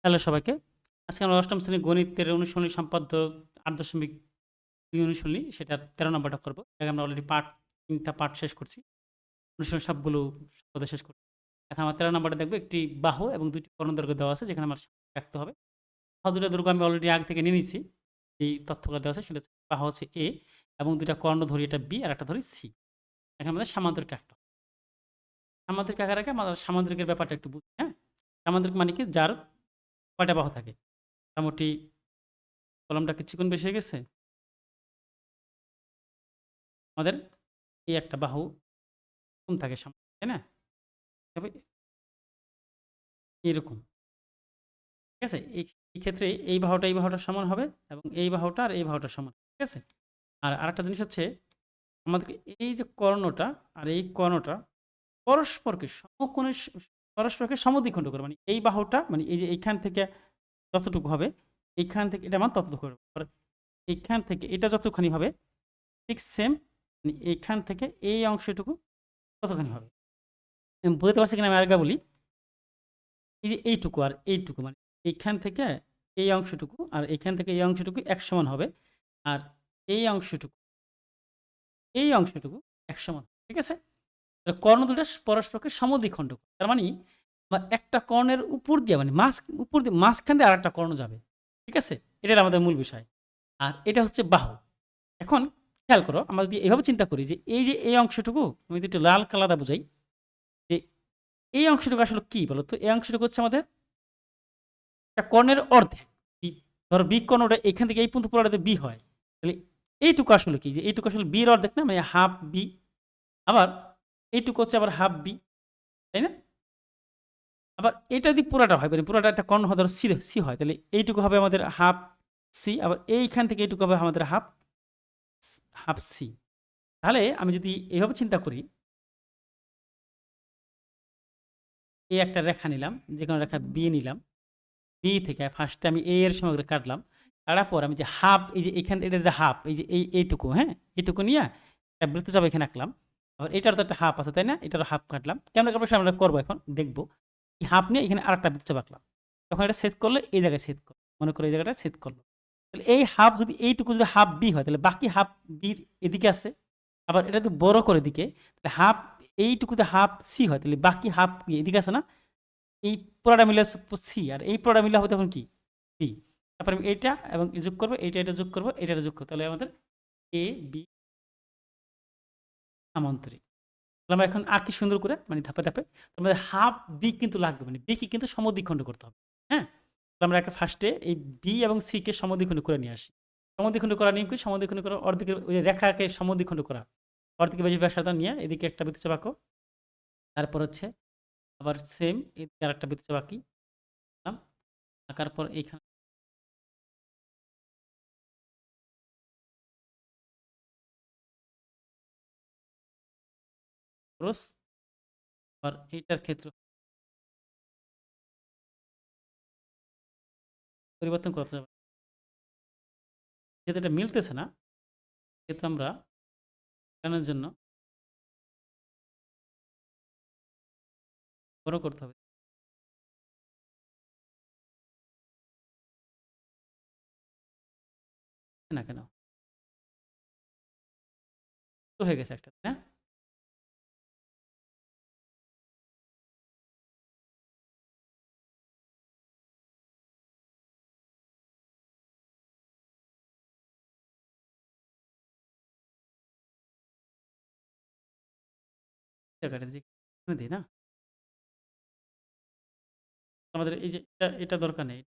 Hello সবাইকে। আজকে আমরা অষ্টম শ্রেণীর গণিতের অনুশীলনী সম্পাদ্য ৮.২ অনুশীলনী সেটা ১৩ নম্বরটা করব। আগে আমরা অলরেডি ৩ টা পার্ট শেষ করছি। অনুশীলন সবগুলো সম্পাদ্য শেষ করছি। এখন আমরা ১৩ নম্বরটা দেখব। একটি বাহু এবং ২ টি কর্ণ দৈর্ঘ্য দেওয়া আছে যেখানে আমার রাখতে হবে। বাহু ২ টা দৈর্ঘ্য আমি অলরেডি আগে থেকে নিয়ে নিয়েছি। এই তথ্যগুলো দেওয়া আছে সেটা হচ্ছে বাহু হচ্ছে A এবং ২ টা কর্ণ ধরি এটা B আর একটা ধরি C। এখন আমাদের সামান্তরিক আঁকতে হবে। সামান্তরিক আঁকার আগে আমাদের সামান্তরিকের ব্যাপারটা একটু বুঝি, হ্যাঁ? সামান্তরিক মানে কি? যার কয়টা বাহু থাকে? মোটামুটি কলমটা কি চিকন বেশি হয়ে গেছে? আমাদের এই একটা বাহু কোণ থাকে সামনে, তাই না? তবে এরকম। ঠিক আছে? এই ক্ষেত্রে এই বাহুটা এই বাহুটার সমান হবে এবং এই বাহুটা আর এই বাহুটার সমান। ঠিক আছে? আর আরেকটা জিনিস হচ্ছে আমাদেরকে এই যে কর্ণটা আর এই কর্ণটা পরস্পরকে সমকোণে পরস্পরকে সমদ্বিখণ্ড করে। মানে এই বাহুটা মানে এই যে এইখান থেকে যতটুকু হবে, এইখান থেকে এটা মান ততটুকু হবে। আর এইখান থেকে এটা যতখানি হবে ঠিক সেম মানে এইখান থেকে এই অংশটুকু ততখানি হবে। বুঝতে পারছি কিনা আমি আরেকবার বলি। এই যে এইটুকু আর এইটুকু মানে এইখান থেকে এই অংশটুকু আর এইখান থেকে এই অংশটুকু এক সমান হবে। আর এই অংশটুকু এই অংশটুকু এক সমান। ঠিক আছে? কর্ণ দুটো পরস্পরকে সমদ্বিখণ্ড করে। তার মানে আমার একটা কর্ণের উপর দিয়ে মানে উপর দিয়ে মাঝখান দিয়ে আরেকটা কর্ণ যাবে। ঠিক আছে? এটাই আমাদের মূল বিষয়। আর এটা হচ্ছে বাহু। এখন খেয়াল করো আমরা যদি এভাবে চিন্তা করি যে এই যে এই অংশটুকু আমি যদি একটু লাল কালারটা বুঝাই যে এই অংশটুকু আসলে কি বলো তো? এই অংশটুকু হচ্ছে আমাদের একটা কর্ণের অর্ধেক। ধরো বি কর্ণটা এখান থেকে এই পর্যন্ত পুরোটাতে বি হয়। তাহলে এইটুকু আসলে কি? যে এইটুকু আসলে বি এর অর্ধেক না? মানে হাফ বি। আবার এইটুকু হচ্ছে আবার হাফ বি। তাই না? আবার এটা যদি পুরাটা হয় মানে পুরাটা একটা কর্ণ হয় ধরো সি সি হয় তাহলে এইটুকু হবে আমাদের হাফ সি। আবার এইখান থেকে এইটুকু হবে আমাদের হাফ হাফ সি। তাহলে আমি যদি এভাবে চিন্তা করি, এই একটা রেখা নিলাম, যেকোনো রেখা বি নিলাম। বি থেকে ফার্স্টে আমি এ এর সমগ্র কাটলাম। কাটার পর আমি যে হাফ এই যে এখান এটার যে হাফ এই যে এইটুকু, হ্যাঁ? এইটুকু নিয়ে একটা বৃত্তচাপ এখানে আঁকলাম। আবার এটার তো একটা হাফ আছে, তাই না? এটারও হাফ কাটলাম। কেমন কাটবো সেটা আমরা করবো এখন দেখবো। এই হাফ নিয়ে এখানে আরেকটা বৃত্তচাপ আঁকলাম। তখন এটা ছেদ করলে এই জায়গায় ছেদ করলো। মনে করো এই জায়গাটা ছেদ করলো। তাহলে এই হাফ যদি এইটুকু যদি হাফ বি হয় তাহলে বাকি হাফ বির এদিকে আছে। আবার এটা যদি বড় করে দিকে তাহলে হাফ এইটুকুতে হাফ সি হয় তাহলে বাকি হাফ এদিকে আছে না? এই পুরাটা মিলে সি আর এই পুরাটা মিলে হবে তখন কি বি। তারপরে আমি এইটা এবং যোগ করবো, এইটা এটা যোগ করবো, এটা যোগ করবো, তাহলে আমাদের এ বি সামান্তরিক। তাহলে আমরা এখন আঁকি সুন্দর করে মানে ধাপে ধাপে আমাদের হাফ বি কিন্তু লাগবে মানে বি কে কিন্তু সমদ্বিখণ্ড করতে হবে। হ্যাঁ, তাহলে আমরা একে ফার্স্টে এই বি এবং সি কে সমদ্বিখণ্ড করে নিয়ে আসি। সমদ্বিখণ্ড করা নিয়ম কি? সমদ্বিখণ্ড করা অর্ধেকের ওই রেখাকে সমদ্বিখণ্ড করা, অর্ধেকের বেশি ব্যাসার্ধ নিয়ে এদিকে একটা বৃত্তচাপ আঁকো। তারপর হচ্ছে আবার সেম এদিকে আর একটা বৃত্তচাপ আঁকি। আঁকার পর এইখানে ক্রস। আর এইটার ক্ষেত্রে পরিবর্তন করতে হবে। যেহেতু এটা মিলতেছে না সেহেতু আমরা এড়ানোর জন্য বড় করতে হবে। না কেন? তো হয়ে গেছে একটা, তাই না? জায়গাটা যে এখানে দিই না? আমাদের এই যে এটা দরকার নেই।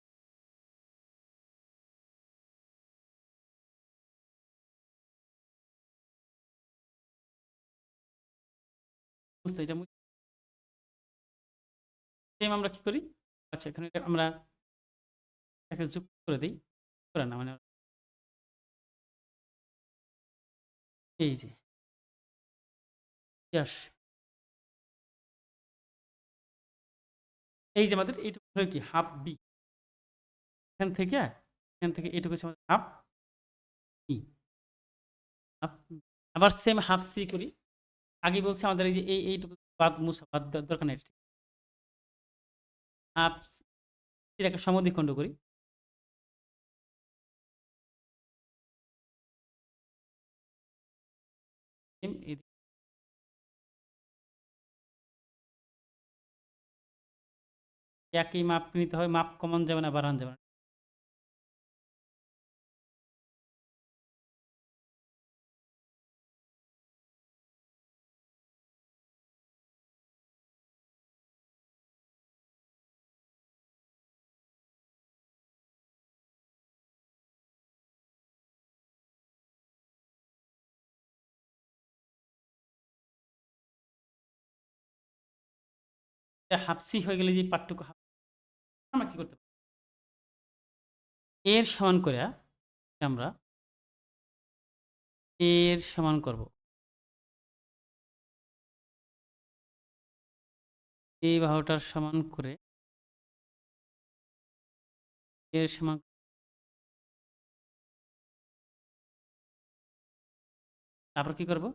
বুঝতে এটা সেম আমরা কি করি? আচ্ছা এখানে এটা আমরা এটাকে যোগ করে দেই। করে না মানে এই যে কি আসে? এই যে আমাদের এইটুকু হলো কি হাফ বি। এখান থেকে এইটুকু হচ্ছে আমাদের হাফ বি। হাফ আবার সেম হাফ সি করি। আগেই বলছি আমাদের এই যে এইটুকু বাদ মুছা বাদ দেওয়ার দরকার নেই। হাফ এটাকে সমদ্বিখণ্ড করি। একই মাপ নিতে হবে, মাপ কমন যাবে না, বাড়ানো যাবে না। হাফ সি হয়ে গেলে যে পার্টটুকু আমরা কি করতে পারি, এর সমান করে আমরা এর সমান করব, এই বাহুটার সমান করে এর সমান, তারপর কি করব,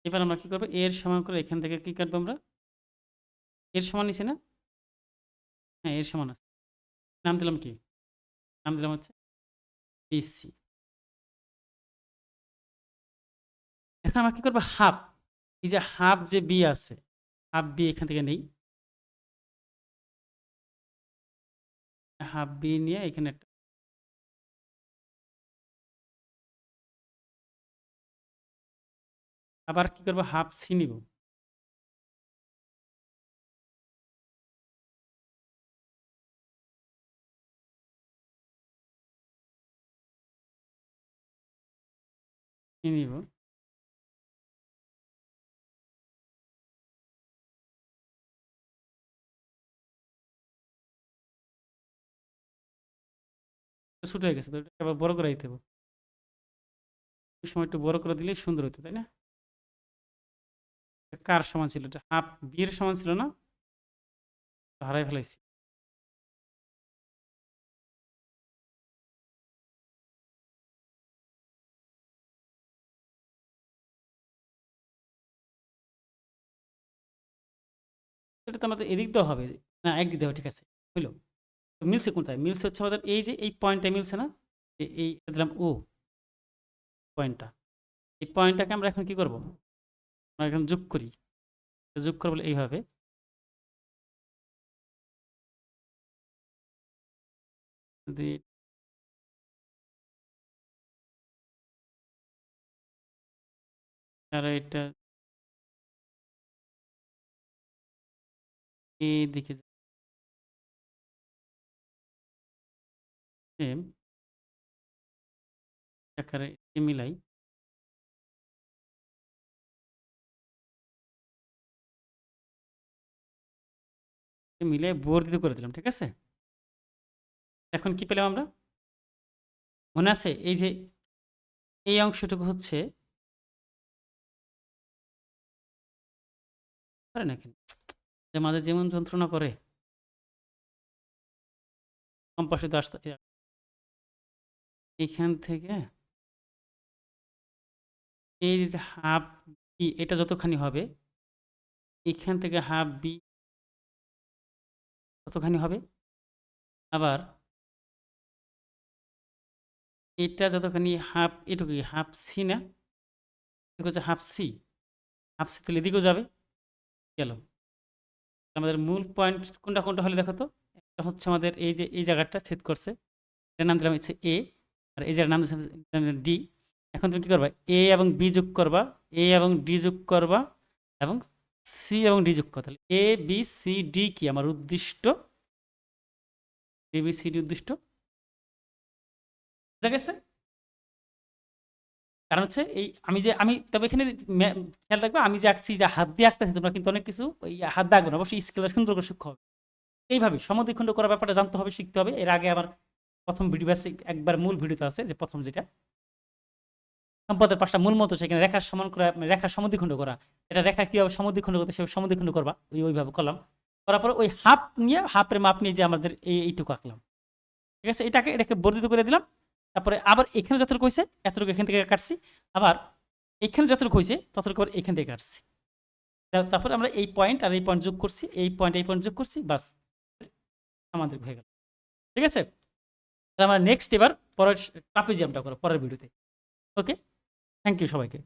এবার আমরা কি করব, এর সমান করে এখান থেকে কি কাটবো আমরা, এর সমান নিছি না, হ্যাঁ এর সমান আছে, নাম দিলাম কি, নাম দিলাম হচ্ছে বিসি। এখন আমরা কি করবো, হাফ, এই যে হাফ যে বি আছে, হাফ বি এখান থেকে নেই, হাফ বি নিয়ে এখানে একটা, আবার কি করবো, হাফ সি নিব, সি নিব, ছোট হয়ে গেছে তো এটা আবার বড় করে দিতে হবে, ওই সময় একটু বড় করে দিলেই সুন্দর হতো, তাই না? কার সমান ছিল এটা, হাফ বি এর সমান ছিল না, হারাই ফেলাইছি। এটা তো আমাদের এদিক দেওয়া হবে, না একদিক দেওয়া, ঠিক আছে হইলো। তো মিলছে কোথায়, মিলছে হচ্ছে আমাদের এই যে এই পয়েন্টটা মিলছে না, এই দিলাম ও পয়েন্টটা, এই পয়েন্টটাকে আমরা এখন কি করব, আমরা এখন যোগ করি, যোগ করবো এইভাবে, যদি আর এটা এই দিকে সেম আকারে মিলাই, মিলাই বর্ধিত করে দিলাম, ঠিক আছে। এখন কি পেলাম আমরা, মনে আছে এই যে এই অংশটুকু হচ্ছে, পারে না কেন, যে মাঝে যেমন যন্ত্রণা করে কম্পাসে তো আসতে, এইখান থেকে এই যে হাফ বি এটা যতখানি হবে, এইখান থেকে হাফ বি ততখানি হবে, আবার এটা যতখানি হাফ, এটুকুই হাফ সি না, এটা হচ্ছে হাফ সি, হাফ সি তাহলে এদিকেও যাবে, গেল। আমাদের মূল পয়েন্ট কোনটা কোনটা হলে দেখো তো, একটা হচ্ছে আমাদের এই যে এই জায়গাটা ছেদ করছে, এটার নাম দিলাম হচ্ছে এ, আর এই জায়গার নাম দিলাম ডি। এখন তুমি কি করবা, এ এবং বি যোগ করবা, এ এবং ডি যোগ করবা, এবং সি এবং ডি যোগ করবা, তাহলে এ বি সি ডি কি আমার উদ্দিষ্ট, এ বি সি ডি উদ্দিষ্ট, বুঝা গেছে? কারণ হচ্ছে এই আমি তবে এখানে খেয়াল রাখবে, আমি যে আঁকছি, যে হাত দিয়ে আঁকতেছি, তোমরা কিন্তু অনেক কিছু ওই হাত দিয়ে আঁকবে না, অবশ্যই স্কেল সুন্দর করে সূক্ষ্ম হবে, এইভাবে সমদ্বিখণ্ড করার ব্যাপারটা জানতে হবে, শিখতে হবে। এর আগে আমার প্রথম ভিডিও বেসিক একবার মূল ভিডিওতে আছে, যে প্রথম যেটা সম্পদের 5টা মূল মতো, সেখানে রেখার সমান করা, রেখার সমদ্বিখণ্ড করা, এটা রেখা কীভাবে সমদ্বিখণ্ড করতে সেভাবে সমদ্বিখণ্ড করবা, ওইভাবে করলাম। করার পরে ওই হাফ নিয়ে, হাফের মাপ নিয়ে যে আমাদের এইটুকু আঁকলাম, ঠিক আছে। এটাকে বর্ধিত করে দিলাম। তারপরে আবার এখানে যতটুকু হয়েছে এতটুকু এখান থেকে কাটছি, আবার এখানে যতটুকু হয়েছে ততটুকু আবার এখান থেকে কাটছি। তারপরে আমরা এই পয়েন্ট আর এই পয়েন্ট যোগ করছি, এই পয়েন্ট যোগ করছি, বাস আমাদের হয়ে গেল, ঠিক আছে। আমরা নেক্সট এবার পরের ট্রাপিজিয়ামটা করো পরের ভিডিওতে। ওকে, থ্যাংক ইউ সবাইকে।